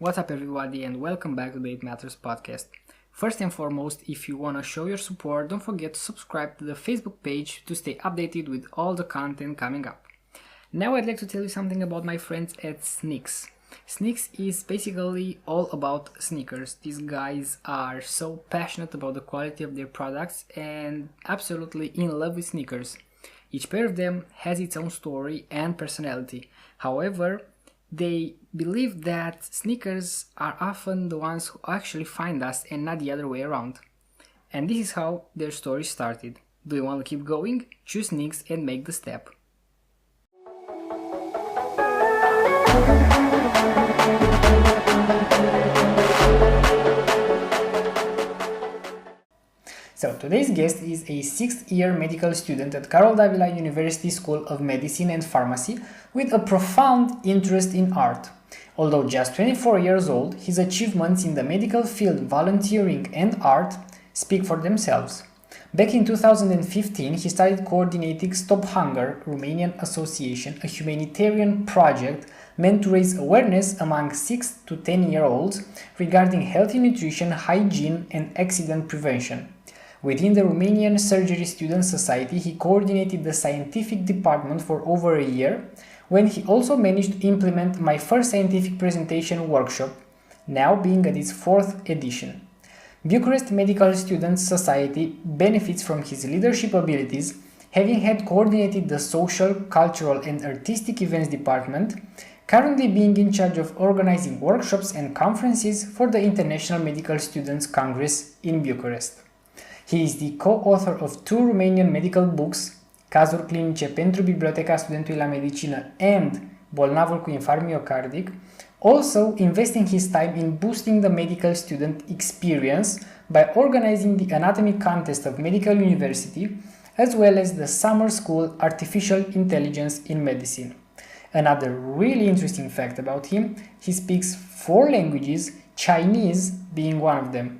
What's up everybody and welcome back to the It Matters podcast. First and foremost, if you want to show your support, don't forget to subscribe to the Facebook page to stay updated with all the content coming up. Now I'd like to tell you something about my friends at Sneaks. Sneaks is basically all about sneakers. These guys are so passionate about the quality of their products and absolutely in love with sneakers. Each pair of them has its own story and personality. However, they believe that sneakers are often the ones who actually find us and not the other way around. And this is how their story started. Do you want to keep going? Choose sneaks and make the step. So today's guest is a 6th-year medical student at Carol Davila University School of Medicine and Pharmacy with a profound interest in art. Although just 24 years old, his achievements in the medical field, volunteering and art speak for themselves. Back in 2015, he started coordinating Stop Hunger Romanian Association, a humanitarian project meant to raise awareness among 6 to 10-year-olds regarding healthy nutrition, hygiene and accident prevention. Within the Romanian Surgery Student Society, he coordinated the scientific department for over a year, when he also managed to implement my first scientific presentation workshop, now being at its 4th edition. Bucharest Medical Students Society benefits from his leadership abilities, having had coordinated the social, cultural and artistic events department, currently being in charge of organizing workshops and conferences for the International Medical Students Congress in Bucharest. He is the co-author of 2 Romanian medical books, Cazuri clinice pentru Biblioteca Studentului la Medicină and Bolnavul cu infarct miocardic, also investing his time in boosting the medical student experience by organizing the anatomy contest of Medical University, as well as the summer school Artificial Intelligence in Medicine. Another really interesting fact about him, he speaks 4 languages, Chinese being one of them.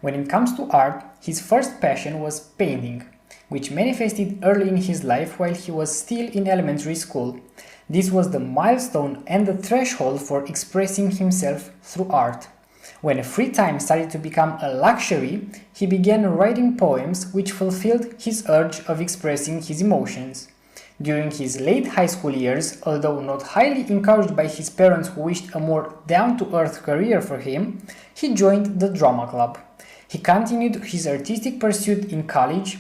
When it comes to art, his first passion was painting, which manifested early in his life while he was still in elementary school. This was the milestone and the threshold for expressing himself through art. When free time started to become a luxury, he began writing poems which fulfilled his urge of expressing his emotions. During his late high school years, although not highly encouraged by his parents who wished a more down-to-earth career for him, he joined the drama club. He continued his artistic pursuit in college,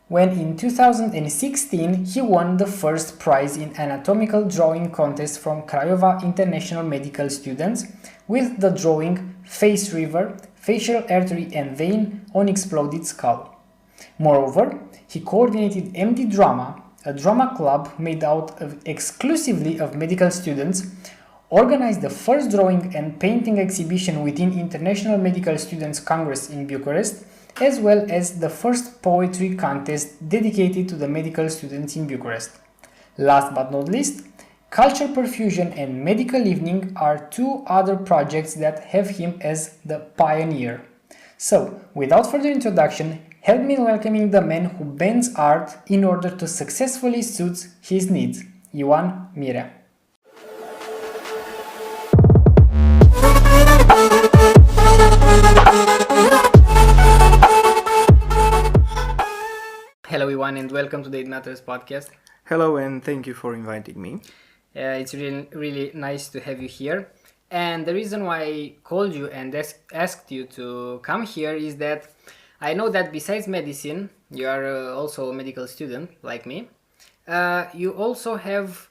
when in 2016 he won the first prize in anatomical drawing contest from Craiova International Medical Students with the drawing Face River, Facial Artery and Vein on Exploded Skull. Moreover, he coordinated MD Drama, a drama club made out of exclusively of medical students, organized the first drawing and painting exhibition within International Medical Students Congress in Bucharest, as well as the first poetry contest dedicated to the medical students in Bucharest. Last but not least, Culture Perfusion and Medical Evening are 2 other projects that have him as the pioneer. So, without further introduction, help me in welcoming the man who bends art in order to successfully suit his needs, Ioan Mirea. Hello everyone and welcome to the It Matters podcast. Hello and thank you for inviting me. It's really nice to have you here. And the reason why I called you and asked you to come here is that I know that besides medicine, you are also a medical student like me. You also have,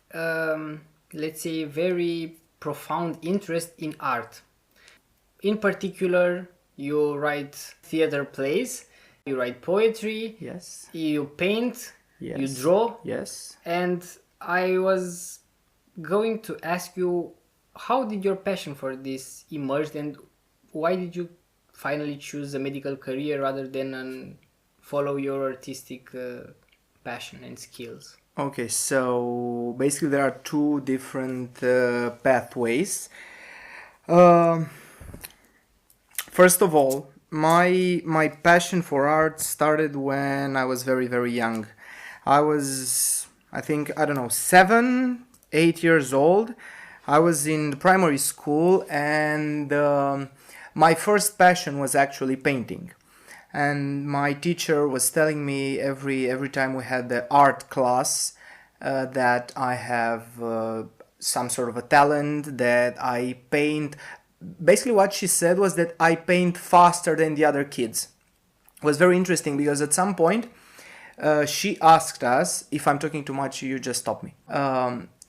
let's say, very profound interest in art. In particular, you write theater plays. You write poetry, Yes. you paint, Yes. you draw, Yes. and I was going to ask you, how did your passion for this emerge and why did you finally choose a medical career rather than follow your artistic passion and skills? Okay, so basically there are 2 different pathways. First of all, my passion for art started when I was very young. I was, I think, I don't know, 7, 8 years old. I was in primary school, and my first passion was actually painting. And my teacher was telling me every time we had the art class that I have some sort of a talent, that I paint. Basically, what she said was that I paint faster than the other kids. It was very interesting because at some point she asked us, if I'm talking too much, you just stop me.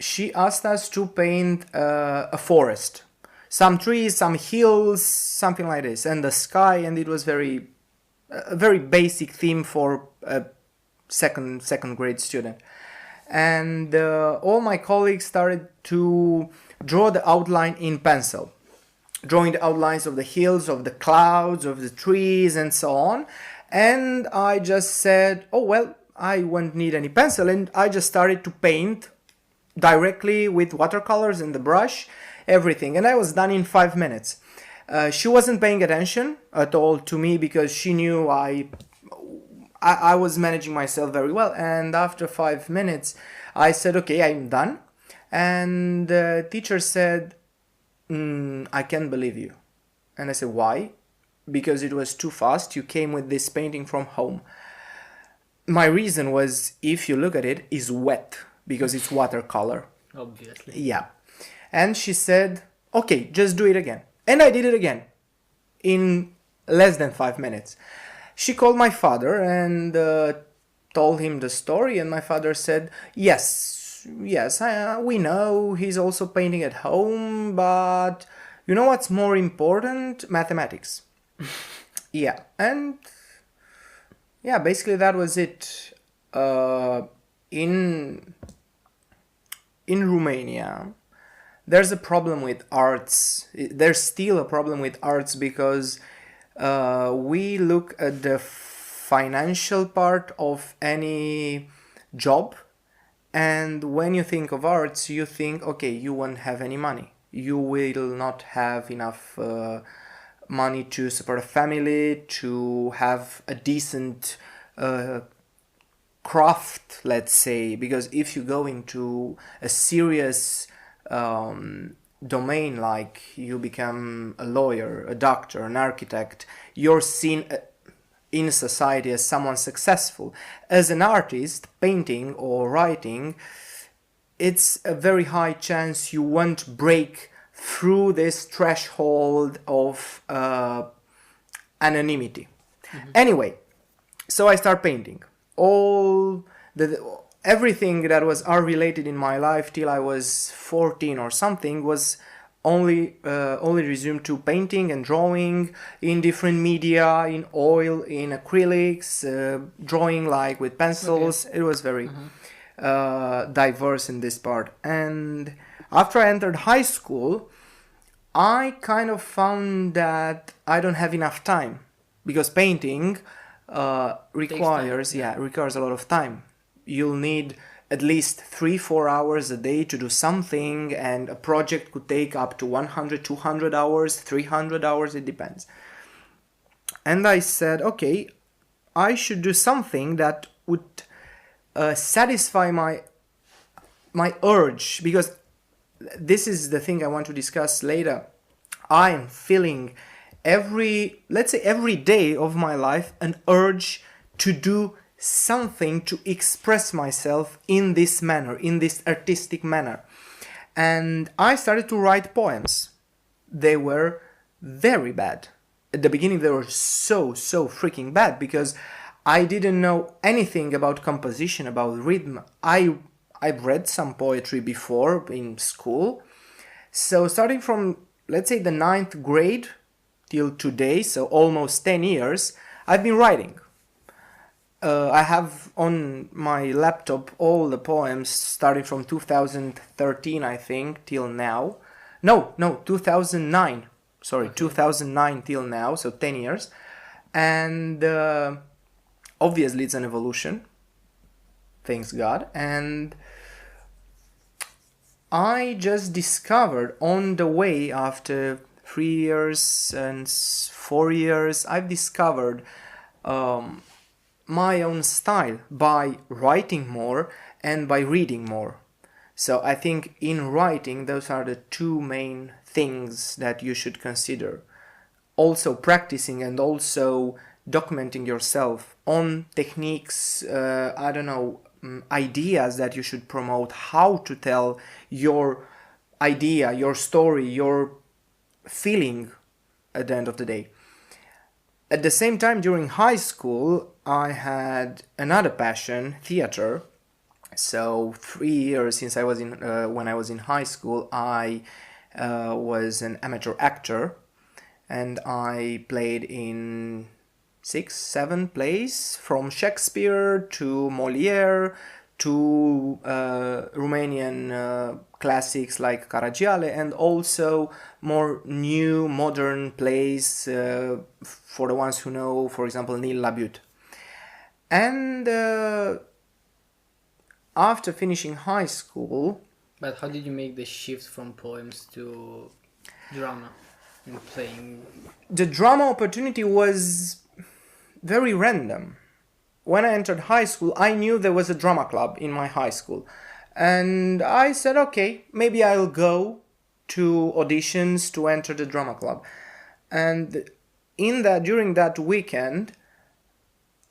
She asked us to paint a forest, some trees, some hills, something like this, and the sky, and it was a very basic theme for a second grade student. And all my colleagues started to draw the outline in pencil, drawing the outlines of the hills, of the clouds, of the trees, and so on. And I just said, oh well, I won't need any pencil, and I just started to paint directly with watercolors and the brush, everything, and I was done in 5 minutes. She wasn't paying attention at all to me because she knew I was managing myself very well, and after 5 minutes I said, okay, I'm done. And the teacher said, I can't believe you. And I said, why? Because it was too fast. You came with this painting from home. My reason was, if you look at it, is wet because it's watercolor. Obviously. Yeah. And she said, okay, just do it again. And I did it again in less than 5 minutes. She called my father and told him the story, and my father said, yes, we know he's also painting at home, but you know what's more important? Mathematics. Yeah, and yeah, basically that was it. In Romania, there's a problem with arts. There's still a problem with arts because we look at the financial part of any job, and when you think of arts, you think, okay, you won't have any money. You will not have enough money to support a family, to have a decent craft, let's say, because if you go into a serious domain, like you become a lawyer, a doctor, an architect, you're seen in society as someone successful. As an artist, painting or writing, it's a very high chance you won't break through this threshold of anonymity. Mm-hmm. Anyway, so I start painting. Everything that was art related in my life till I was 14 or something was only resumed to painting and drawing in different media, in oil, in acrylics, drawing like with pencils. Okay. It was very diverse in this part. And after I entered high school, I kind of found that I don't have enough time because painting requires a lot of time. You'll need at least 3-4 hours a day to do something, and a project could take up to 100-200 hours, 300 hours, it depends. And I said, okay, I should do something that would satisfy my urge, because this is the thing I want to discuss later. I am feeling every day of my life an urge to do something, to express myself in this manner, in this artistic manner. And I started to write poems. They were very bad. At the beginning they were so freaking bad because I didn't know anything about composition, about rhythm. I've read some poetry before in school. So starting from, let's say, the 9th grade till today, so almost 10 years, I've been writing. I have on my laptop all the poems starting from 2013, I think, till now. No, 2009. Sorry, okay. 2009 till now, so 10 years. And obviously it's an evolution. Thanks God. And I just discovered on the way, after 3 years and 4 years, I've discovered my own style by writing more and by reading more. So I think in writing, those are the two main things that you should consider. Also practicing and also documenting yourself on techniques, I don't know, ideas that you should promote, how to tell your idea, your story, your feeling at the end of the day. At the same time, during high school, I had another passion, theater. So 3 years since I was in when I was in high school, I was an amateur actor, and I played in 6, 7 plays, from Shakespeare to Molière to Romanian classics like Caragiale, and also more new modern plays for the ones who know, for example, Neil Labute. And after finishing high school, But how did you make the shift from poems to drama and playing? the drama opportunity was very random. When I entered high school, I knew there was a drama club in my high school. And I said, okay, maybe I'll go to auditions to enter the drama club. And during that weekend,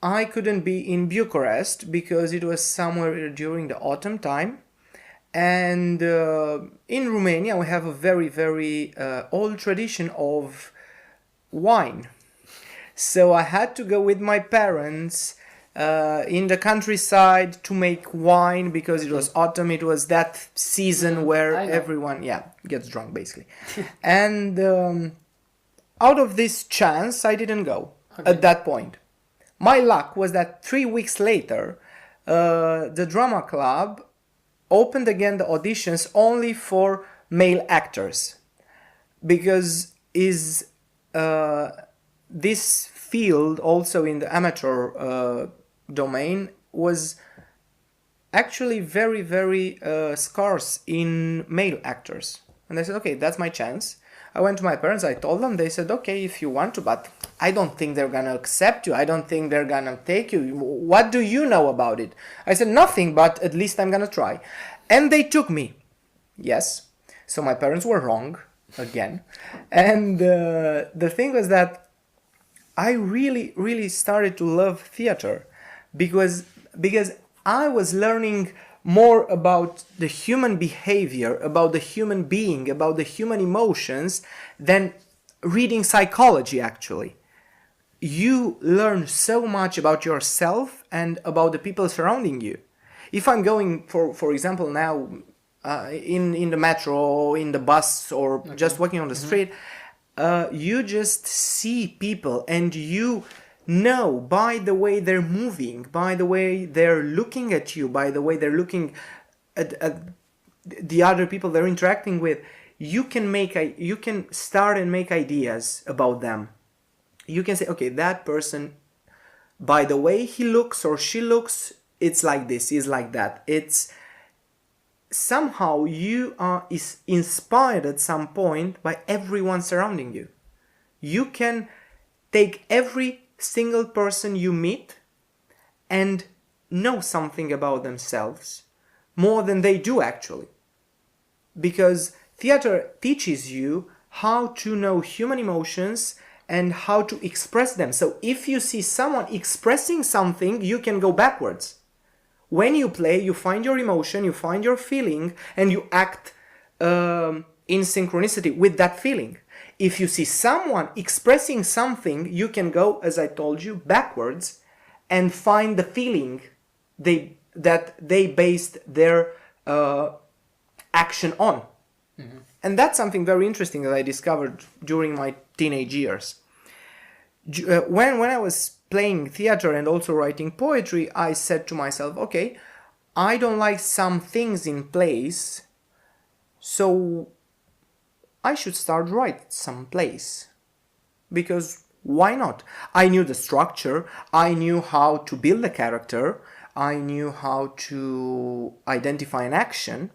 I couldn't be in Bucharest because it was somewhere during the autumn time. And in Romania, we have a very, very old tradition of wine. So I had to go with my parents in the countryside to make wine because it was autumn. It was that season where everyone, gets drunk basically. And out of this chance, I didn't go at that point. My luck was that 3 weeks later, the drama club opened again the auditions only for male actors, because this field, also in the amateur domain, was actually very, very scarce in male actors. And I said, okay, that's my chance. I went to my parents, I told them, they said, okay, if you want to, but I don't think they're gonna accept you. I don't think they're gonna take you. What do you know about it? I said, nothing, but at least I'm gonna try. And they took me. Yes. So my parents were wrong again. And the thing was that I really, really started to love theater because I was learning more about the human behavior, about the human being, about the human emotions than reading psychology actually. You learn so much about yourself and about the people surrounding you. If I'm going, for example, now in the metro, in the bus, or just walking on the street, you just see people and you know by the way they're moving, by the way they're looking at you, by the way they're looking at the other people they're interacting with, you can start and make ideas about them. You can say, okay, that person, by the way he looks or she looks, it's like this, is like that. It's somehow you are inspired at some point by everyone surrounding you. You can take every single person you meet and know something about themselves more than they do actually, because theater teaches you how to know human emotions and how to express them. So if you see someone expressing something, you can go backwards. When you play, you find your emotion, you find your feeling, and you act in synchronicity with that feeling. If you see someone expressing something, you can go, as I told you, backwards and find the feeling that they based their action on. Mm-hmm. And that's something very interesting that I discovered during my teenage years. When I was playing theater and also writing poetry, I said to myself, okay, I don't like some things in plays, so I should start write some plays. Because why not? I knew the structure, I knew how to build a character, I knew how to identify an action,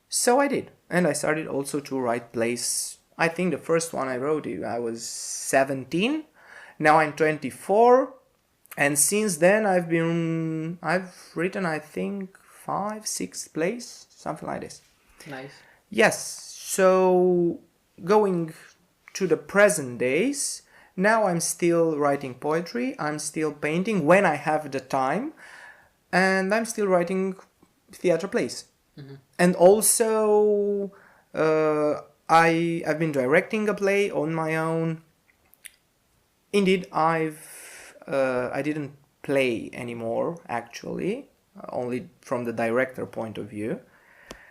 so I did. And I started also to write plays. I think the first one I wrote, I was 17. Now I'm 24. And since then I've written, I think, 5-6 plays, something like this. Nice. Yes, so going to the present days, now I'm still writing poetry, I'm still painting when I have the time, and I'm still writing theater plays. And also, I've been directing a play on my own. Indeed, I didn't play anymore, actually, only from the director point of view.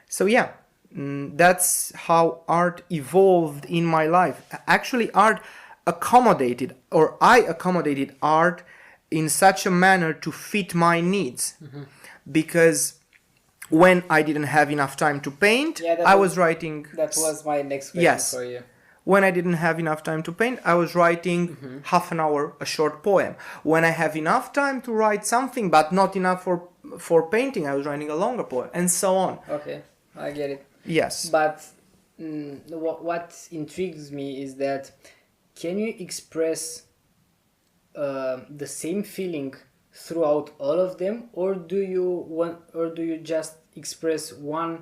So yeah, that's how art evolved in my life. Actually, art accommodated, or I accommodated art in such a manner to fit my needs. Because when I didn't have enough time to paint, I was writing... That was my next question Yes. for you. When I didn't have enough time to paint, I was writing half an hour, a short poem. When I have enough time to write something, but not enough for painting, I was writing a longer poem, and so on. Okay, I get it. Yes. But what intrigues me is that, can you express the same feeling throughout all of them, or do you just express one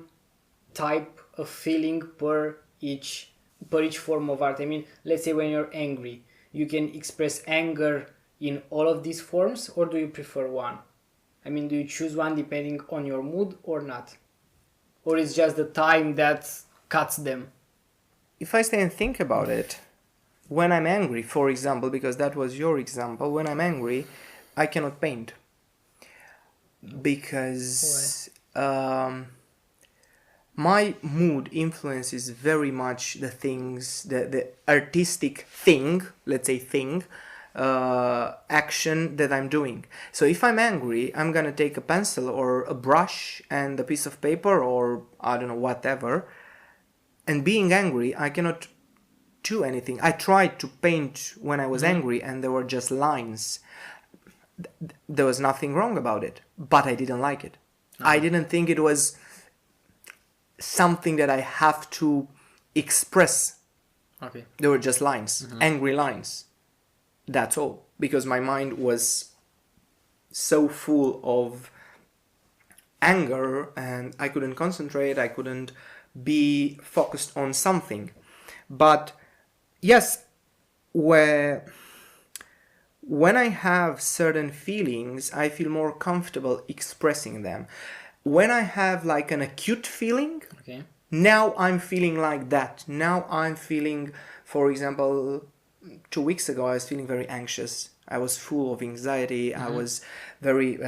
type of feeling per each form of art? I mean, let's say when you're angry, you can express anger in all of these forms, or do you prefer one? I mean, do you choose one depending on your mood or not? Or it's just the time that cuts them? If I stay and think about it, when I'm angry, for example, because that was your example, when I'm angry, I cannot paint. Because my mood influences very much the things, the artistic thing, let's say thing, action that I'm doing. So if I'm angry, I'm gonna take a pencil or a brush and a piece of paper or I don't know, whatever. And being angry, I cannot do anything. I tried to paint when I was angry and there were just lines. There was nothing wrong about it, but I didn't like it. I didn't think it was something that I have to express. Okay. There were just lines, angry lines. That's all. Because my mind was so full of anger and I couldn't concentrate, I couldn't be focused on something. But yes, when I have certain feelings, I feel more comfortable expressing them. When I have like an acute feeling, Okay. now I'm feeling like that. Now I'm feeling, for example, 2 weeks ago I was feeling very anxious. I was full of anxiety. I was very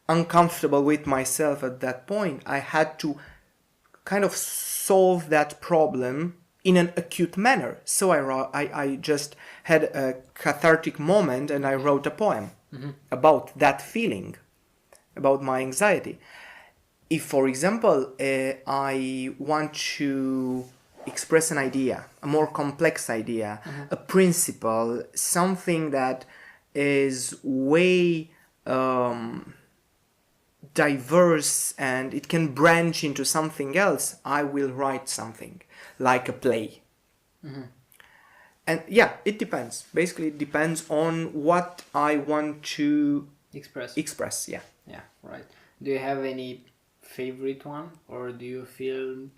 uncomfortable with myself at that point. I had to kind of solve that problem in an acute manner. So I just had a cathartic moment and I wrote a poem about that feeling, about my anxiety. If, for example, I want to express an idea, a more complex idea, a principle, something that is way diverse and it can branch into something else, I will write something like a play. And yeah, it depends. Basically, it depends on what I want to express. Yeah. Yeah, right. Do you have any favorite one, or do you feel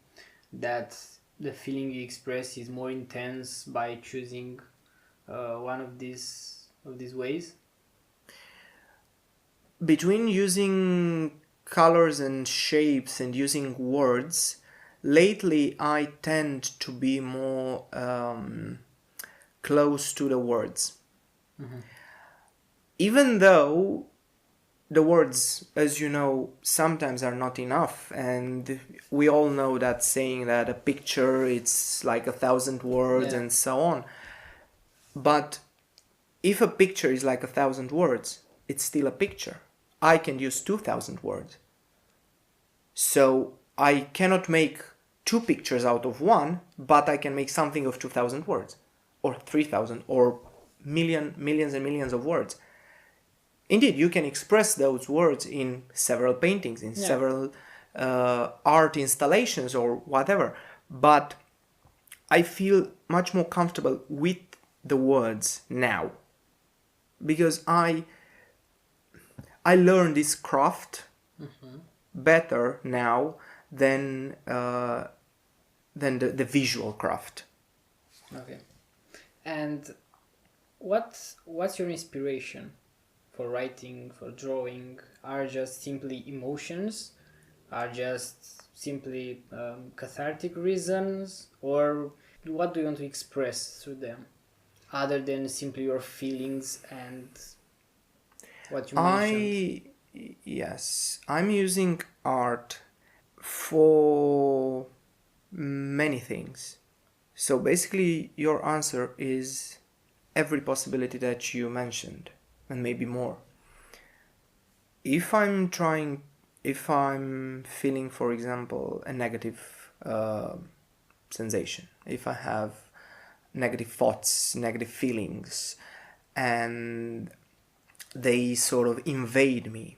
that the feeling you express is more intense by choosing one of these ways? Between using colors and shapes and using words, lately I tend to be more close to the words. Even though the words, as you know, sometimes are not enough, and we all know that saying that a picture it's like 1,000 words and so on. But if a picture is like 1,000 words, it's still a picture. I can use 2,000 words. So I cannot make 2 pictures out of one, but I can make something of 2,000 words, or 3,000, or millions and millions of words. Indeed, you can express those words in several paintings, in several art installations or whatever. But I feel much more comfortable with the words now. Because I learned this craft better now than the visual craft. Okay. And what's your inspiration for writing, for drawing? Are just simply emotions? Are just simply cathartic reasons? Or what do you want to express through them? Other than simply your feelings and what you mentioned? Yes, I'm using art for many things. So basically, your answer is every possibility that you mentioned, and maybe more. If I'm feeling, for example, a negative sensation, if I have negative thoughts, negative feelings, and they sort of invade me,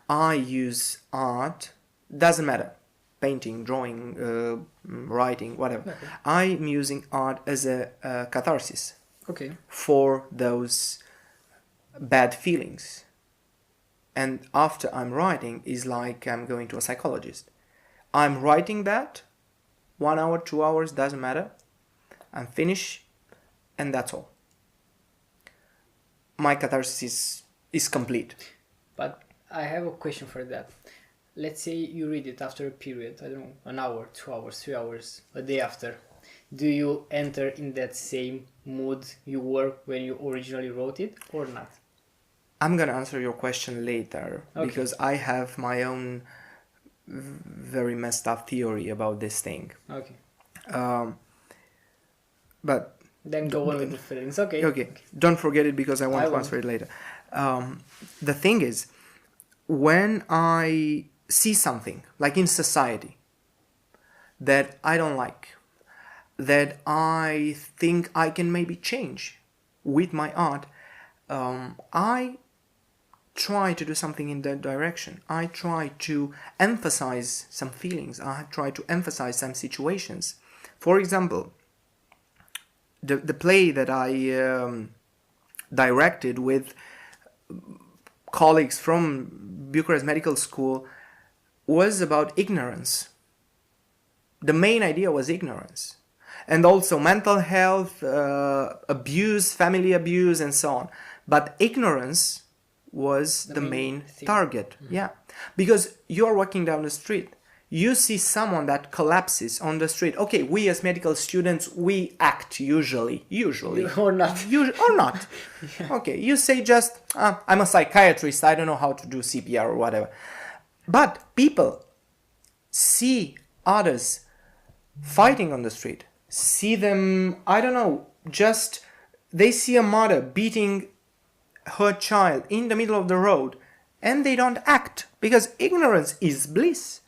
I use art, doesn't matter, painting, drawing, writing, whatever. Okay. I'm using art as a catharsis Okay. for those bad feelings. And after I'm writing, is like I'm going to a psychologist. I'm writing that, 1 hour, 2 hours, doesn't matter. I'm finished, and that's all. My catharsis is complete. But I have a question for that. Let's say you read it after a period, I don't know, an hour, 2 hours, 3 hours, a day after. Do you enter in that same mood you were when you originally wrote it or not? I'm gonna answer your question later, Okay. because I have my own very messed up theory about this thing. Okay. But Then go on with the feelings. Okay. okay, don't forget it, because I want I to won't. answer it later. The thing is, when I see something, like in society, that I don't like, that I think I can maybe change with my art, I try to do something in that direction. I try to emphasize some feelings. I try to emphasize some situations. For example, the play that I directed with colleagues from Bucharest Medical School was about ignorance. The main idea was ignorance. And also mental health, abuse, family abuse, and so on. But ignorance was the main thing. target. Yeah. Because you're walking down the street. You see someone that collapses on the street. Okay, we as medical students, we act usually. Or not. Or not. Yeah. Okay, you say just, I'm a psychiatrist, I don't know how to do CPR or whatever. But people see others fighting on the street, see them, I don't know, just they see a mother beating her child in the middle of the road, and they don't act, because ignorance is bliss.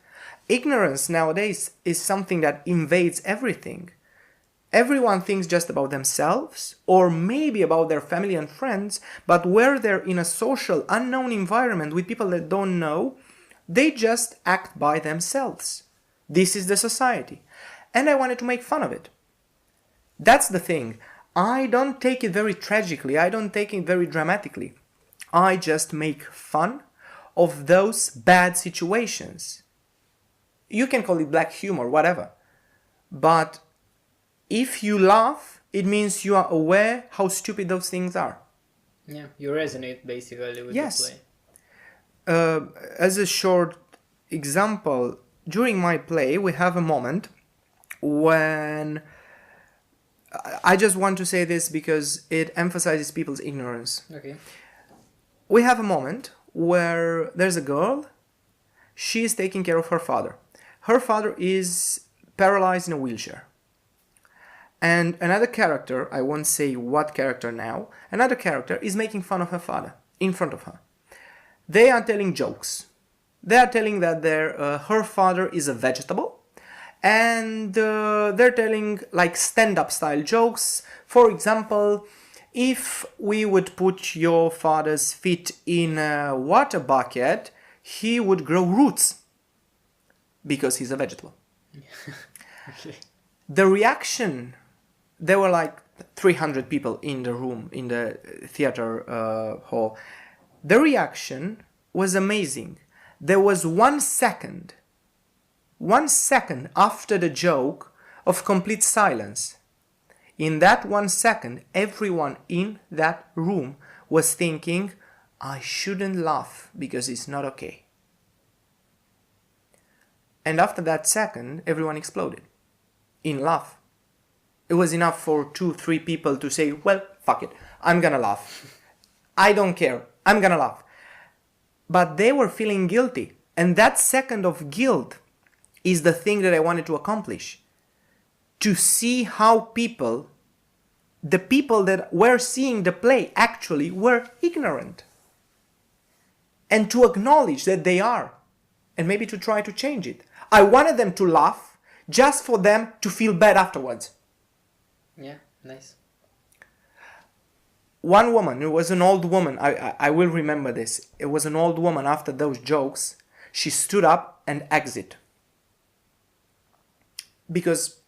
Ignorance nowadays is something that invades everything. Everyone thinks just about themselves, or maybe about their family and friends, but where they're in a social, unknown environment with people that don't know, they just act by themselves. This is the society. And I wanted to make fun of it. That's the thing. I don't take it very tragically. I don't take it very dramatically. I just make fun of those bad situations. You can call it black humor, whatever. But if you laugh, it means you are aware how stupid those things are. Yeah, you resonate basically with Yes. the play. As a short example, during my play, we have a moment when I just want to say this because it emphasizes people's ignorance. Okay. We have a moment where there's a girl, she is taking care of her father. Her father is paralyzed in a wheelchair. And another character, I won't say what character now, another character is making fun of her father in front of her. They are telling jokes. They are telling that her father is a vegetable, and they're telling like stand-up style jokes. For example, if we would put your father's feet in a water bucket, he would grow roots because he's a vegetable. Okay. The reaction, there were like 300 people in the room, in the theater hall. The reaction was amazing. there was 1 second after the joke of complete silence. In that 1 second, everyone in that room was thinking, I shouldn't laugh because it's not okay. And after that second, everyone exploded in laugh. It was enough for 2-3 people to say, well, fuck it, I'm gonna laugh. I don't care, I'm gonna laugh. But they were feeling guilty. And that second of guilt is the thing that I wanted to accomplish. To see how the people that were seeing the play actually were ignorant. And to acknowledge that they are. And maybe to try to change it. I wanted them to laugh just for them to feel bad afterwards. Yeah, nice. One woman, it was an old woman, I will remember this. It was an old woman after those jokes. She stood up and exited. Because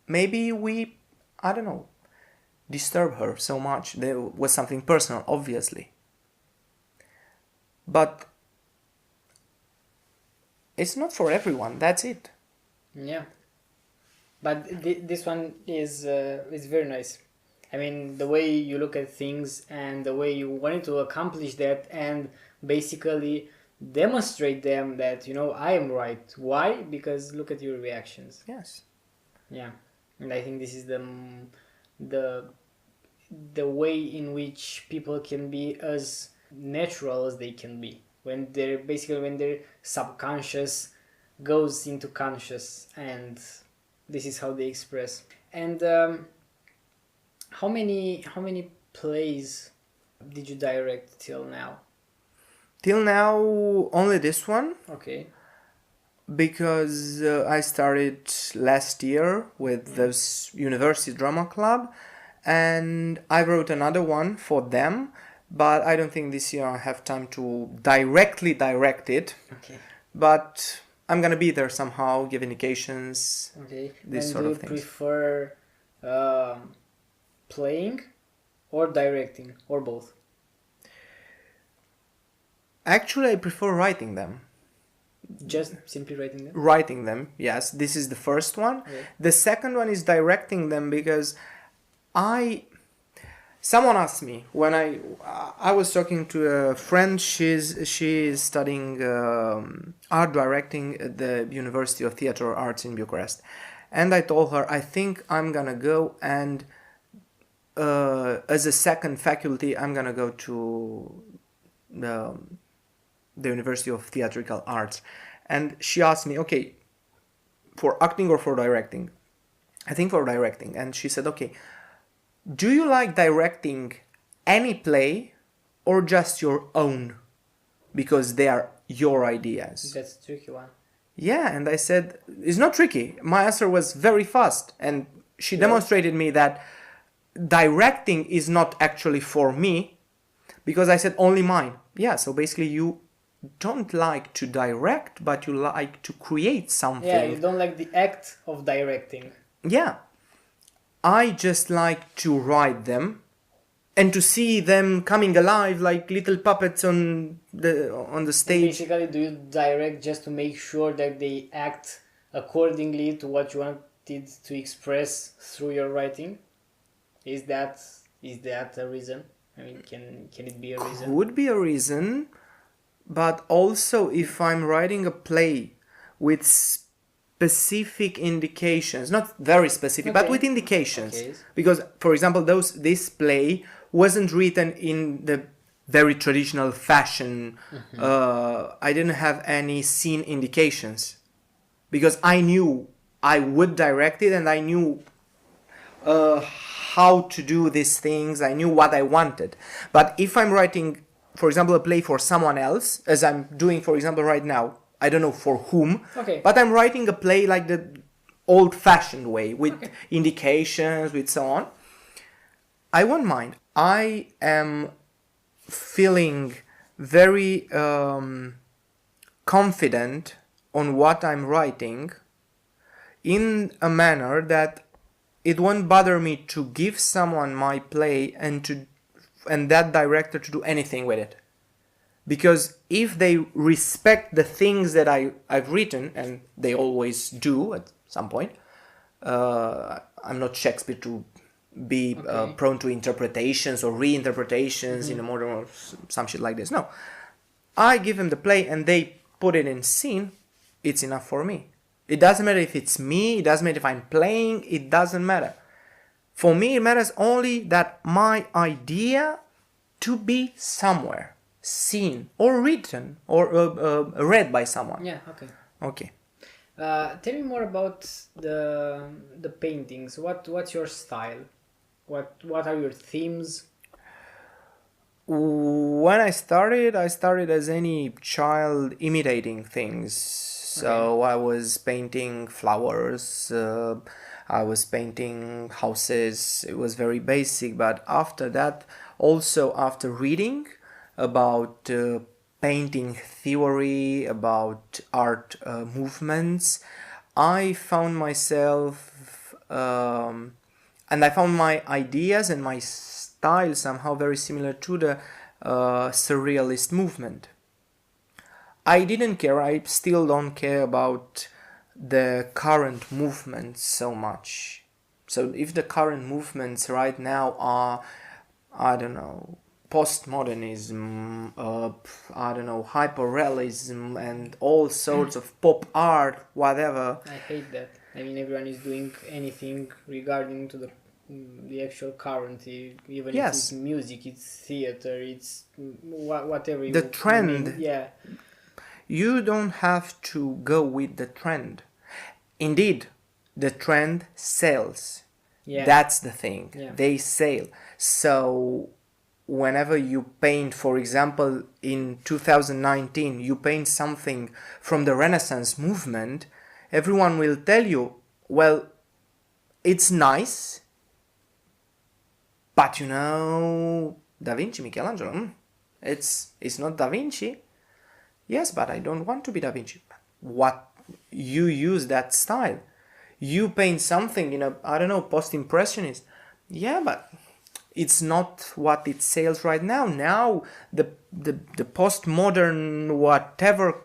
maybe we, I don't know, disturb her so much. There was something personal, obviously. But it's not for everyone, that's it. Yeah. But this one is very nice. I mean, the way you look at things and the way you wanted to accomplish that and basically demonstrate them that, I am right. Why? Because look at your reactions. Yes. Yeah. And I think this is the way in which people can be as natural as they can be. When their subconscious goes into conscious, and this is how they express. And how many plays did you direct till now? Till now, only this one. Okay. Because I started last year with this university drama club, and I wrote another one for them, but I don't think this year I have time to directly direct it. Okay. But I'm gonna be there somehow, give indications. Okay. This And sort do of you things. prefer playing or directing or both? Actually, I prefer writing them. Just simply writing them? Writing them, yes. This is the first one. Okay. The second one is directing them because someone asked me when I was talking to a friend. She is studying art directing at the University of Theatre Arts in Bucharest, and I told her I think I'm gonna go and as a second faculty I'm gonna go to the University of Theatrical Arts, and she asked me, okay, for acting or for directing? I think for directing, and she said, okay, do you like directing any play or just your own? Because they are your ideas. That's a tricky one. Yeah, and I said, it's not tricky. My answer was very fast, and she demonstrated me that directing is not actually for me, because I said only mine. Yeah, so basically you don't like to direct, but you like to create something. Yeah, you don't like the act of directing. Yeah. I just like to write them and to see them coming alive like little puppets on the stage. Basically, do you direct just to make sure that they act accordingly to what you wanted to express through your writing? Is that a reason? I mean, can it be a reason? Could be a reason, but also if I'm writing a play with specific indications, not very specific, but with indications. Okay. Because, for example, this play wasn't written in the very traditional fashion. I didn't have any scene indications because I knew I would direct it and I knew how to do these things. I knew what I wanted. But if I'm writing, for example, a play for someone else, as I'm doing, for example, right now, I don't know for whom, but I'm writing a play like the old-fashioned way, with indications, with so on. I won't mind. I am feeling very confident on what I'm writing in a manner that it won't bother me to give someone my play and that director to do anything with it. Because if they respect the things that I've written, and they always do at some point, I'm not Shakespeare to be prone to interpretations or reinterpretations in a modern or some shit like this. No. I give them the play and they put it in scene, it's enough for me. It doesn't matter if it's me, it doesn't matter if I'm playing, it doesn't matter. For me, it matters only that my idea to be somewhere, seen or written or read by someone. Yeah, okay. Okay. Tell me more about the paintings. What's your style? What are your themes? When I started as any child imitating things. So I was painting flowers, I was painting houses. It was very basic, but after that, also after reading about painting theory, about art movements, I found myself and I found my ideas and my style somehow very similar to the surrealist movement. I didn't care, I still don't care about the current movements so much. So if the current movements right now are, I don't know, postmodernism, I don't know, hyperrealism and all sorts of pop art, whatever. I hate that. I mean, everyone is doing anything regarding to the actual current, even if it's music, it's theater, it's whatever. The trend. Name. Yeah. You don't have to go with the trend. Indeed, the trend sells. Yeah. That's the thing. Yeah. They sell. So whenever you paint, for example, in 2019, you paint something from the Renaissance movement, everyone will tell you, well, it's nice, but you know, Da Vinci, Michelangelo, it's not Da Vinci. Yes, but I don't want to be Da Vinci. What? You use that style. You paint something in a, I don't know, post-impressionist. Yeah, but it's not what it sells right now. Now, the postmodern whatever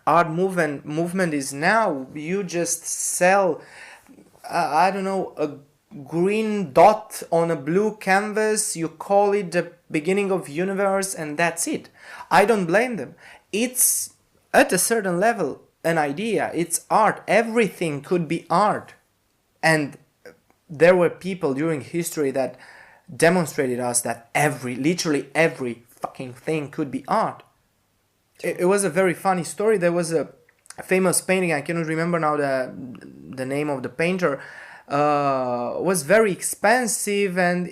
art movement is now, you just sell, I don't know, a green dot on a blue canvas, you call it the beginning of universe, and that's it. I don't blame them. It's at a certain level an idea, it's art, everything could be art. And there were people during history that demonstrated us that literally every fucking thing could be art. It was a very funny story. There was a famous painting, I cannot remember now the name of the painter, was very expensive, and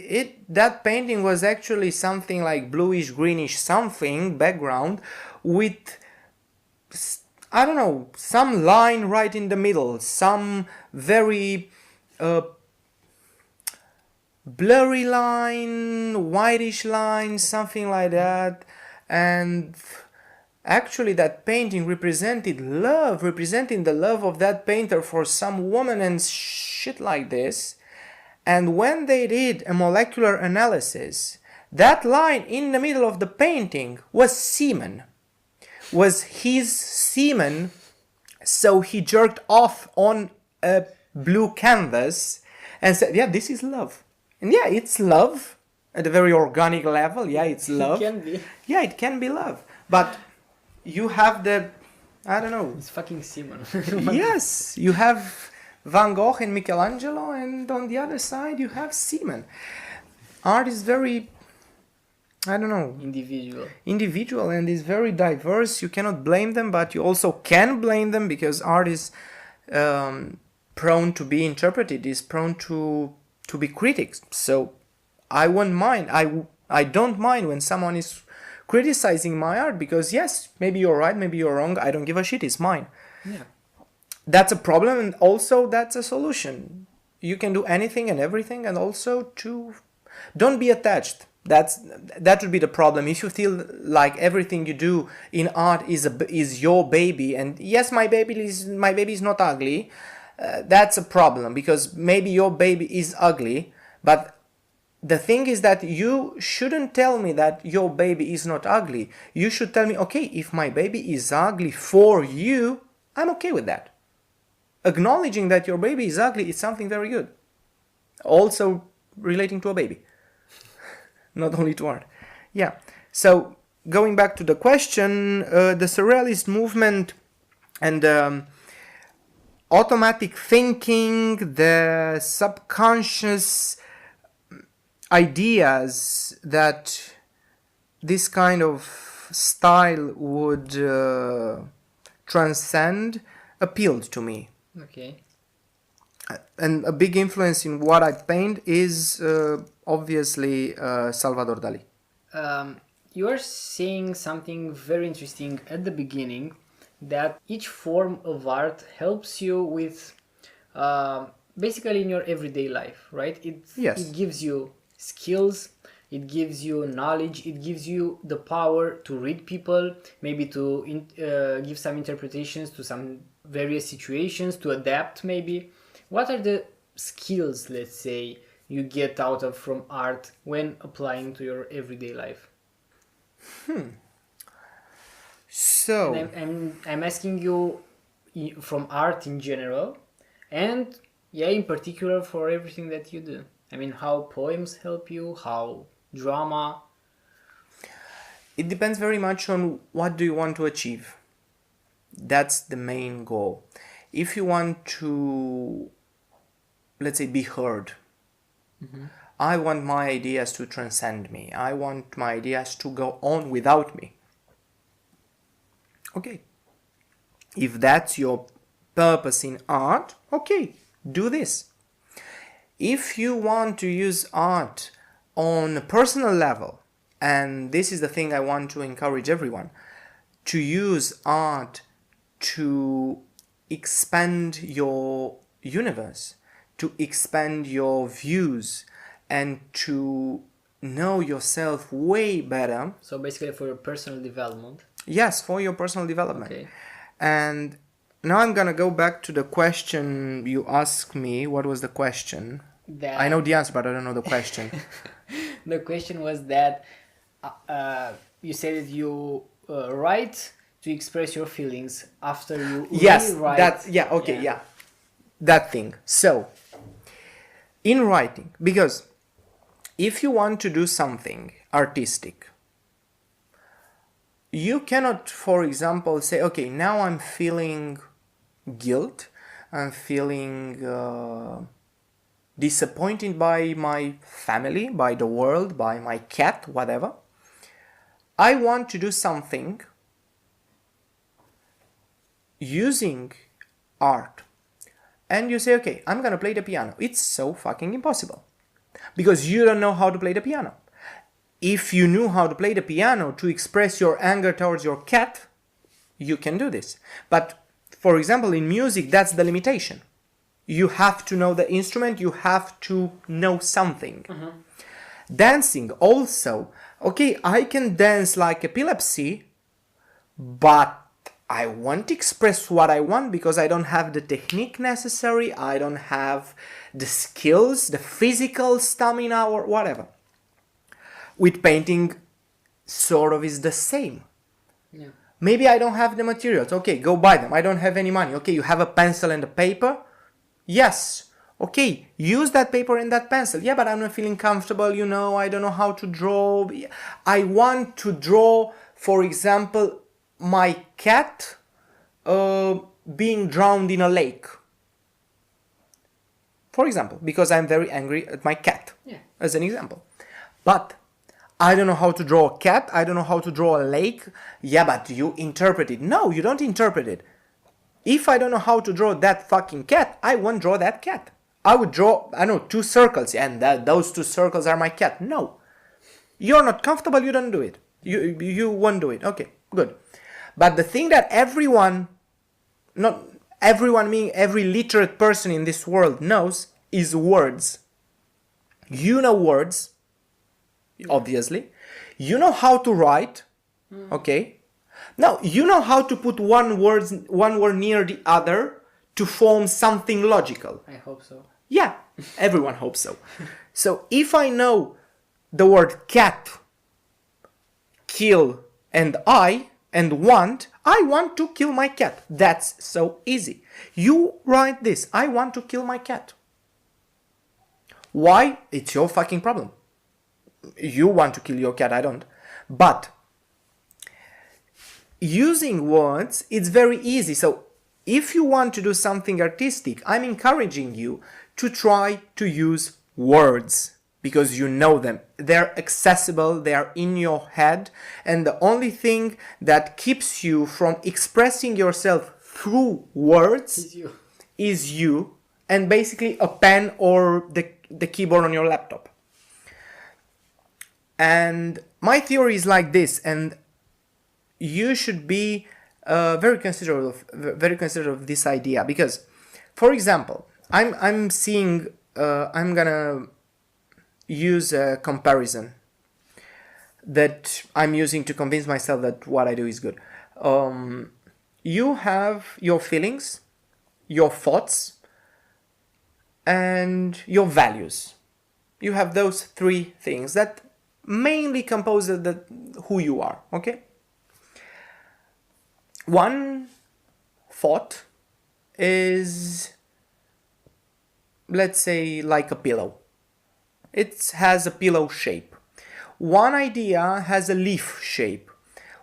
that painting was actually something like bluish greenish something background with, I don't know, some line right in the middle, some very blurry line, whitish line, something like that. And actually that painting representing the love of that painter for some woman and shit like this. And when they did a molecular analysis, that line in the middle of the painting was semen. Was his semen, so he jerked off on a blue canvas and said, yeah, this is love. And yeah, it's love at a very organic level. Yeah, it's love. It can be. Yeah, it can be love. But you have I don't know. It's fucking semen. Yes, you have Van Gogh and Michelangelo, and on the other side you have semen. Art is very, I don't know, individual and is very diverse. You cannot blame them, but you also can blame them because art is prone to be interpreted, is prone to be critics. So I won't mind. I don't mind when someone is criticizing my art, because yes, maybe you're right, maybe you're wrong. I don't give a shit. It's mine. Yeah. That's a problem, and also that's a solution. You can do anything and everything, and also don't be attached. That would be the problem. If you feel like everything you do in art is your baby, and yes, my baby is not ugly, that's a problem, because maybe your baby is ugly, but the thing is that you shouldn't tell me that your baby is not ugly. You should tell me, okay, if my baby is ugly for you, I'm okay with that. Acknowledging that your baby is ugly is something very good. Also relating to a baby, not only to art. Yeah. So going back to the question, the surrealist movement and automatic thinking, the subconscious ideas that this kind of style would transcend appealed to me. Okay. And a big influence in what I paint is obviously Salvador Dali. You are saying something very interesting at the beginning, that each form of art helps you with basically in your everyday life, right? Yes. It gives you skills, it gives you knowledge, it gives you the power to read people, maybe to give some interpretations to some various situations, to adapt maybe. What are the skills, let's say, you get out of from art when applying to your everyday life? So And I'm asking you from art in general, and yeah, in particular for everything that you do. I mean, how poems help you, how drama. it depends very much on what do you want to achieve. That's the main goal. If you want to, let's say, be heard, I want my ideas to transcend me. I want my ideas to go on without me. Okay. If that's your purpose in art, okay, do this. If you want to use art on a personal level, and this is the thing I want to encourage everyone, to use art to expand your universe, to expand your views, and to know yourself way better. So basically for your personal development. Yes, for your personal development. Okay. And now I'm gonna go back to the question you asked me. What was the question? That I know the answer, but I don't know the question. the question was that you said that you write to express your feelings after you Yes, rewrite. that thing. So, in writing, because if you want to do something artistic, you cannot, for example, say, okay, now I'm feeling guilt, I'm feeling disappointed by my family, by the world, by my cat, whatever. I want to do something using art. And you say, okay, I'm gonna play the piano. It's so fucking impossible. Because you don't know how to play the piano. If you knew how to play the piano to express your anger towards your cat, you can do this. But, for example, in music, that's the limitation. You have to know the instrument, you have to know something. Dancing also. Okay, I can dance like epilepsy, but I won't express what I want because I don't have the technique necessary, I don't have the skills, the physical stamina or whatever. With painting, sort of is the same. Yeah. Maybe I don't have the materials. Okay, go buy them. I don't have any money. Okay, you have a pencil and a paper? Yes. Okay, use that paper and that pencil. Yeah, but I'm not feeling comfortable, I don't know how to draw. I want to draw, for example, my cat being drowned in a lake. For example, because I'm very angry at my cat, as an example. But I don't know how to draw a cat, I don't know how to draw a lake. Yeah, but you interpret it. No, you don't interpret it. If I don't know how to draw that fucking cat, I won't draw that cat. I would draw, 2 circles, and those 2 circles are my cat. No. You're not comfortable, you don't do it. You won't do it. Okay, good. But the thing that everyone, not everyone meaning every literate person in this world knows, is words. You know words, obviously. You know how to write, okay? Now, you know how to put one word near the other to form something logical. I hope so. Yeah, everyone hopes so. So if I know the word cat, kill, and I want to kill my cat. That's so easy. You write this, I want to kill my cat. Why? It's your fucking problem. You want to kill your cat, I don't. But using words, it's very easy. So if you want to do something artistic, I'm encouraging you to try to use words because you know them. They're accessible, they are in your head, and the only thing that keeps you from expressing yourself through words is you and basically a pen or the keyboard on your laptop. And my theory is like this, and you should be very considerate of this idea, because, for example, I'm seeing I'm gonna use a comparison that I'm using to convince myself that what I do is good. You have your feelings, your thoughts, and your values. You have those three things that mainly compose who you are, okay? One thought is, let's say, like a pillow. It has a pillow shape. One idea has a leaf shape.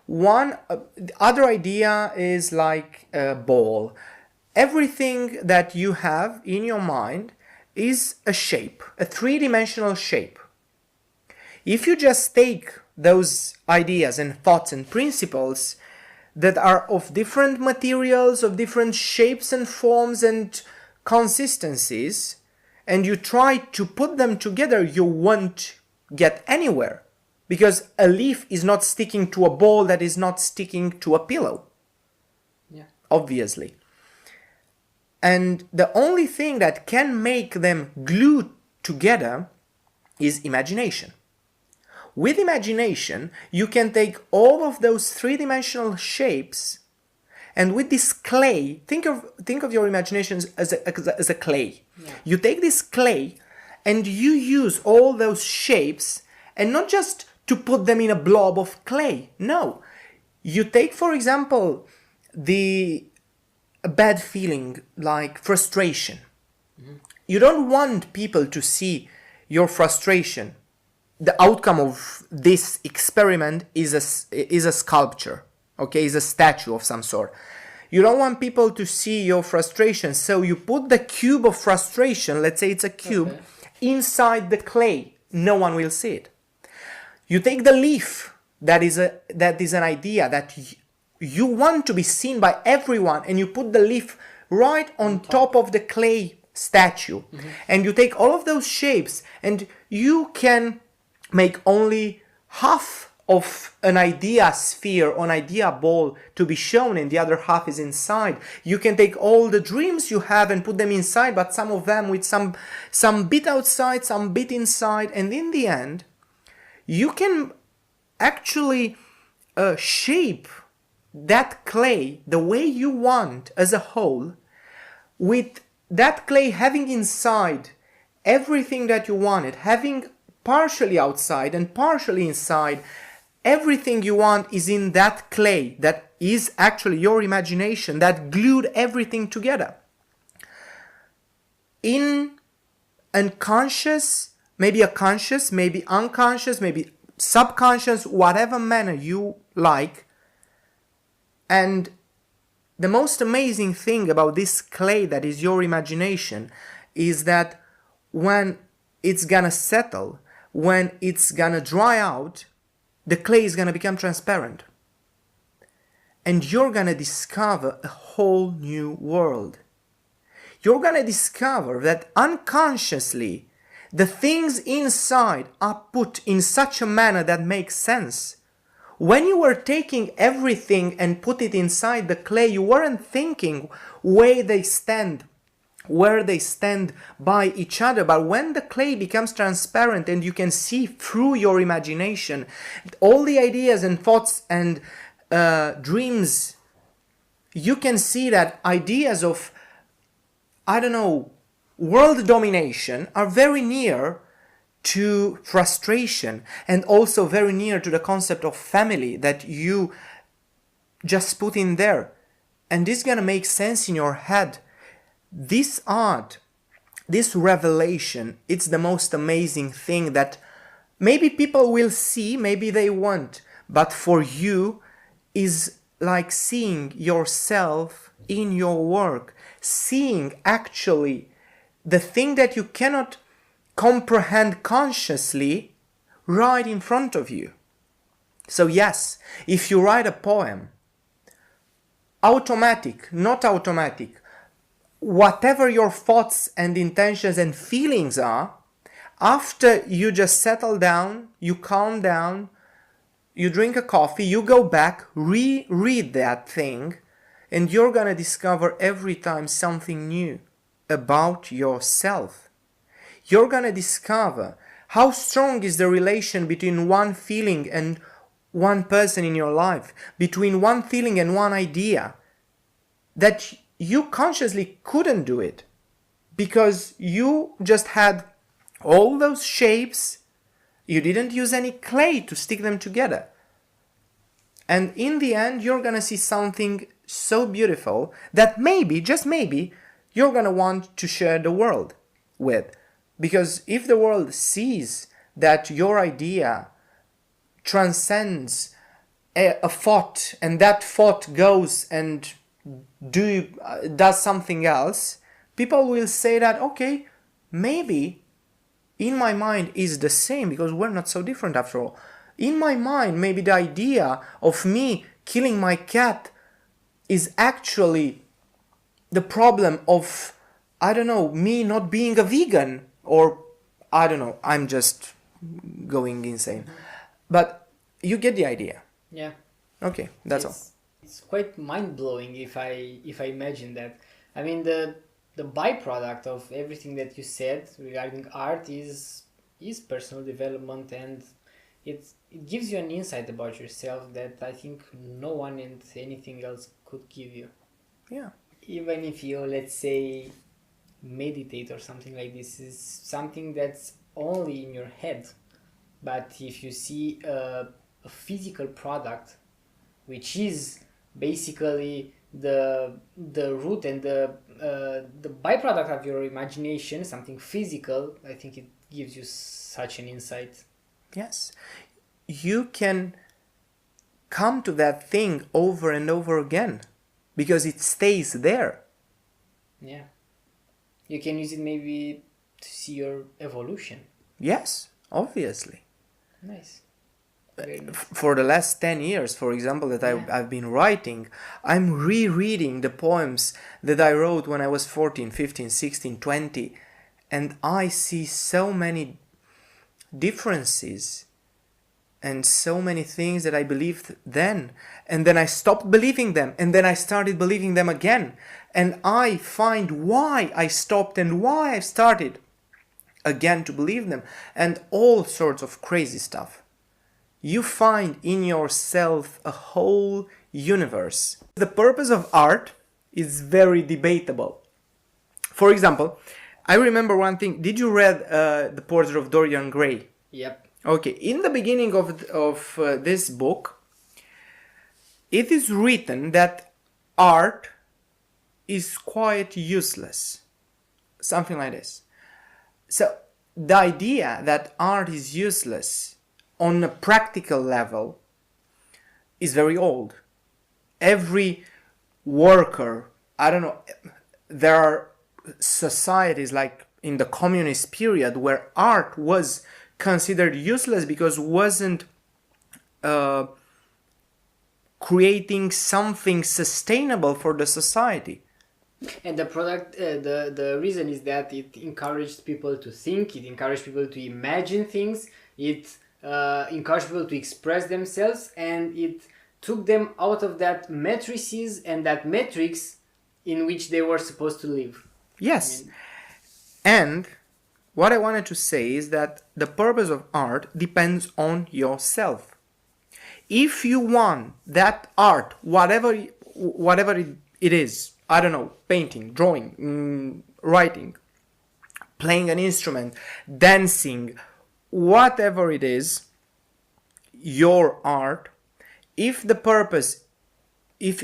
One other idea is like a ball. Everything that you have in your mind is a shape, a three-dimensional shape. If you just take those ideas and thoughts and principles that are of different materials, of different shapes and forms and consistencies, and you try to put them together, you won't get anywhere. Because a leaf is not sticking to a ball that is not sticking to a pillow. Yeah. Obviously. And the only thing that can make them glue together is imagination. With imagination, you can take all of those three-dimensional shapes, and with this clay, think of your imagination as a clay. Yeah. You take this clay and you use all those shapes, and not just to put them in a blob of clay. No. You take, for example, a bad feeling like frustration. Mm-hmm. You don't want people to see your frustration. The outcome of this experiment is a sculpture, okay, is a statue of some sort. You don't want people to see your frustration, so you put the cube of frustration, let's say it's a cube, inside the clay. No one will see it. You take the leaf, that is an idea that you want to be seen by everyone, and you put the leaf right on top of the clay statue. Mm-hmm. And you take all of those shapes, and you can make only half of an idea sphere or an idea ball to be shown, and the other half is inside. You can take all the dreams you have and put them inside, but some of them with some bit outside, some bit inside, and in the end, you can actually shape that clay the way you want as a whole, with that clay having inside everything that you wanted, having partially outside and partially inside. Everything you want is in that clay that is actually your imagination that glued everything together. In unconscious, maybe a conscious, maybe unconscious, maybe subconscious, whatever manner you like. And the most amazing thing about this clay that is your imagination is that when it's gonna settle, when it's gonna dry out, the clay is gonna become transparent. And you're gonna discover a whole new world. You're gonna discover that unconsciously, the things inside are put in such a manner that makes sense. When you were taking everything and put it inside the clay, you weren't thinking where they stand by each other. But when the clay becomes transparent and you can see through your imagination all the ideas and thoughts and dreams, you can see that ideas of, I don't know, world domination are very near to frustration, and also very near to the concept of family that you just put in there. And this is gonna make sense in your head. This art, this revelation, it's the most amazing thing that maybe people will see, maybe they won't, but for you is like seeing yourself in your work, seeing actually the thing that you cannot comprehend consciously right in front of you. So yes, if you write a poem, automatic, not automatic, whatever your thoughts and intentions and feelings are, after you just settle down, you calm down, you drink a coffee, you go back, reread that thing, and you're gonna discover every time something new about yourself. You're gonna discover how strong is the relation between one feeling and one person in your life, between one feeling and one idea, that you consciously couldn't do it because you just had all those shapes, you didn't use any clay to stick them together. And in the end, you're gonna see something so beautiful that maybe, just maybe, you're gonna want to share the world with. Because if the world sees that your idea transcends a thought, and that thought goes and does something else, people will say that, okay, maybe in my mind is the same, because we're not so different after all. In my mind, maybe the idea of me killing my cat is actually the problem of, I don't know, me not being a vegan, or I don't know, I'm just going insane. But you get the idea. Yeah. Okay, that's all. It's quite mind-blowing if I imagine that. I mean, the byproduct of everything that you said regarding art is personal development, and it gives you an insight about yourself that I think no one and anything else could give you. Yeah. Even if you, let's say, meditate or something like this, is something that's only in your head. But if you see a physical product, which is basically the root and the byproduct of your imagination, something physical, I think it gives you such an insight. Yes. You can come to that thing over and over again because it stays there. Yeah. You can use it maybe to see your evolution. Yes, obviously. Nice. Very nice. For the last 10 years, for example, that I've been writing, I'm rereading the poems that I wrote when I was 14, 15, 16, 20, and I see so many differences and so many things that I believed then, and then I stopped believing them, and then I started believing them again, and I find why I stopped and why I started again to believe them, and all sorts of crazy stuff. You find in yourself a whole universe. The purpose of art is very debatable. For example, I remember one thing. Did you read The Portrait of Dorian Gray? Yep. Okay, in the beginning of this book, it is written that art is quite useless. Something like this. So, the idea that art is useless on a practical level is very old. Every worker, I don't know, there are societies like in the communist period where art was considered useless because wasn't creating something sustainable for the society. And the product, the reason is that it encouraged people to think, it encouraged people to imagine things, it encouraged people to express themselves, and it took them out of that matrices and that matrix in which they were supposed to live. Yes. And what I wanted to say is that the purpose of art depends on yourself. If you want that art, whatever it is, I don't know, painting, drawing, writing, playing an instrument, dancing, whatever it is, your art, if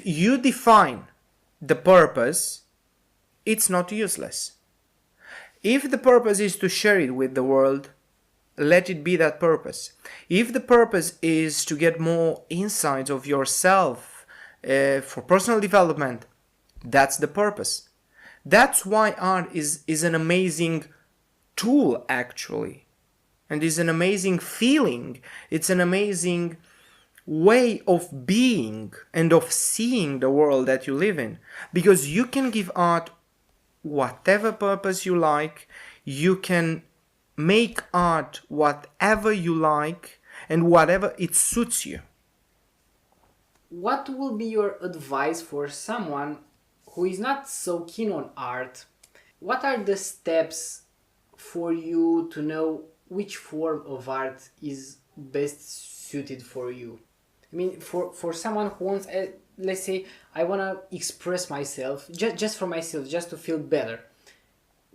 you define the purpose, it's not useless. If the purpose is to share it with the world, let it be that purpose. If the purpose is to get more insights of yourself for personal development, that's the purpose. That's why art is an amazing tool, actually. And is an amazing feeling. It's an amazing way of being and of seeing the world that you live in. Because you can give art whatever purpose you like. You can make art whatever you like and whatever it suits you. What will be your advice for someone who is not so keen on art? What are the steps for you to know which form of art is best suited for you? I mean, for someone who wants, let's say, I want to express myself, just for myself, just to feel better.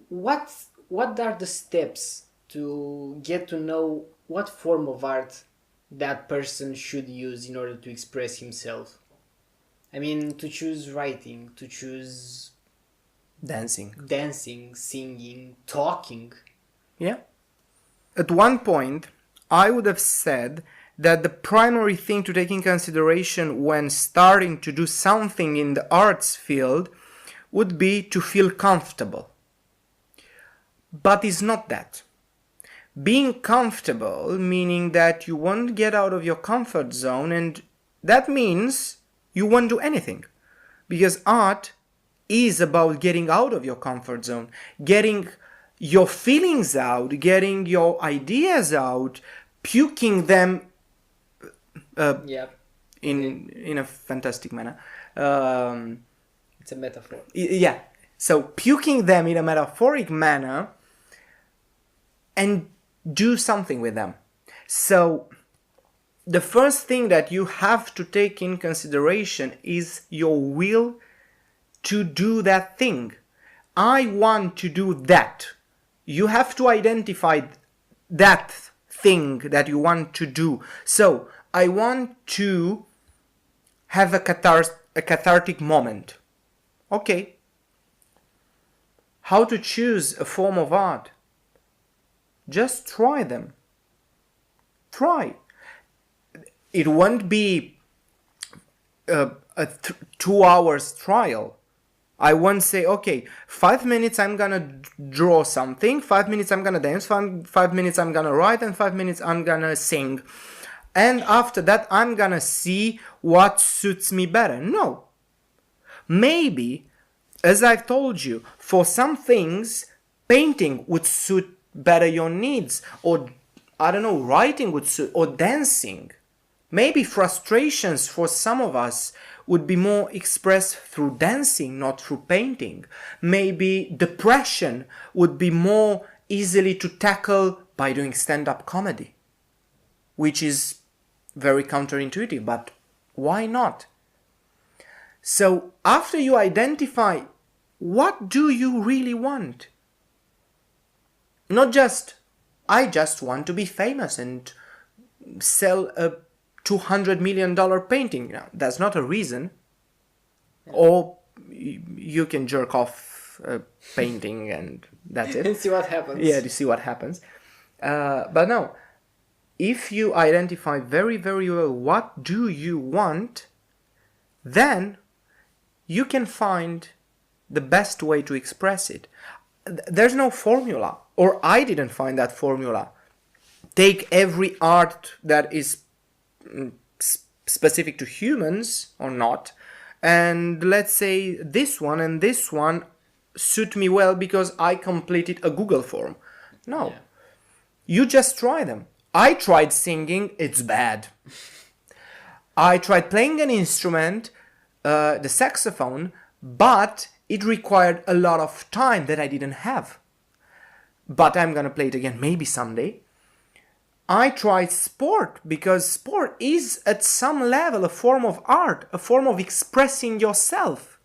What are the steps to get to know what form of art that person should use in order to express himself? I mean, to choose writing, to choose dancing, singing, talking. Yeah. At one point, I would have said that the primary thing to take in consideration when starting to do something in the arts field would be to feel comfortable. But it's not that. Being comfortable, meaning that you won't get out of your comfort zone, and that means you won't do anything. Because art is about getting out of your comfort zone, getting your feelings out, getting your ideas out, puking them in a fantastic manner. It's a metaphor. Yeah. So puking them in a metaphoric manner and do something with them. So the first thing that you have to take in consideration is your will to do that thing. I want to do that. You have to identify that thing that you want to do. So I want to have a cathartic moment. Okay. How to choose a form of art? Just try them. Try. It won't be a 2 hours trial. I won't say, okay, 5 minutes I'm gonna draw something, 5 minutes I'm gonna dance, 5 minutes I'm gonna write, and 5 minutes I'm gonna sing. And after that I'm gonna see what suits me better. No. Maybe, as I've told you, for some things, painting would suit better your needs, or I don't know, writing would suit, or dancing. Maybe frustrations for some of us would be more expressed through dancing, not through painting. Maybe depression would be more easily to tackle by doing stand-up comedy, which is very counterintuitive, but why not? So after you identify what do you really want, not just, I just want to be famous and sell a $200 million painting. Now, that's not a reason. Yeah. Or you can jerk off a painting and that's it. And see what happens. Yeah, to see what happens. But no, if you identify very, very well what do you want, then you can find the best way to express it. There's no formula, or I didn't find that formula. Take every art that is specific to humans or not, and let's say this one and this one suit me well because I completed a Google form. No. Yeah. You just try them. I tried singing, it's bad. I tried playing an instrument, the saxophone, but it required a lot of time that I didn't have. But I'm gonna play it again, maybe someday. I tried sport because sport is at some level a form of art, a form of expressing yourself.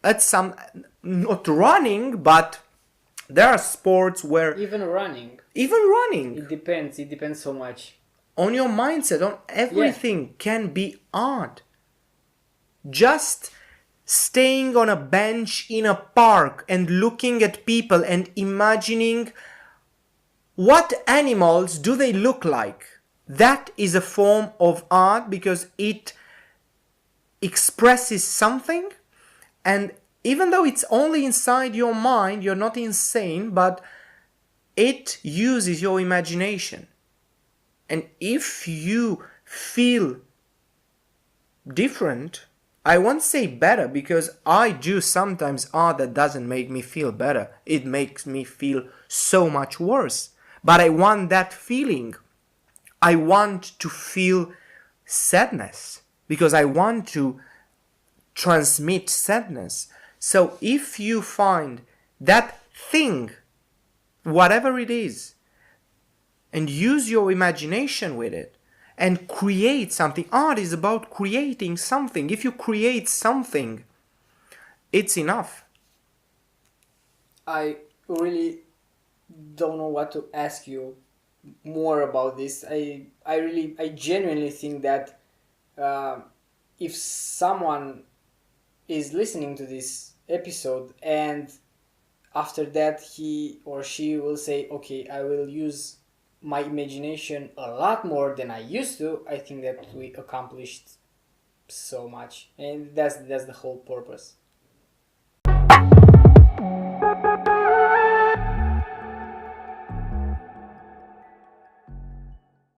At some, not running, but There are sports where Even running. It depends so much. On your mindset, on everything can be art. Just staying on a bench in a park and looking at people and imagining what animals do they look like. That is a form of art because it expresses something, and even though it's only inside your mind, you're not insane, but it uses your imagination. And if you feel different, I won't say better, because I do sometimes art that doesn't make me feel better. It makes me feel so much worse. But I want that feeling. I want to feel sadness because I want to transmit sadness. So if you find that thing, whatever it is, and use your imagination with it, and create something. Art is about creating something. If you create something, it's enough. I really don't know what to ask you more about this. I genuinely think that if someone is listening to this episode and after that he or she will say, okay, I will use my imagination a lot more than I used to, I think that we accomplished so much, and that's the whole purpose.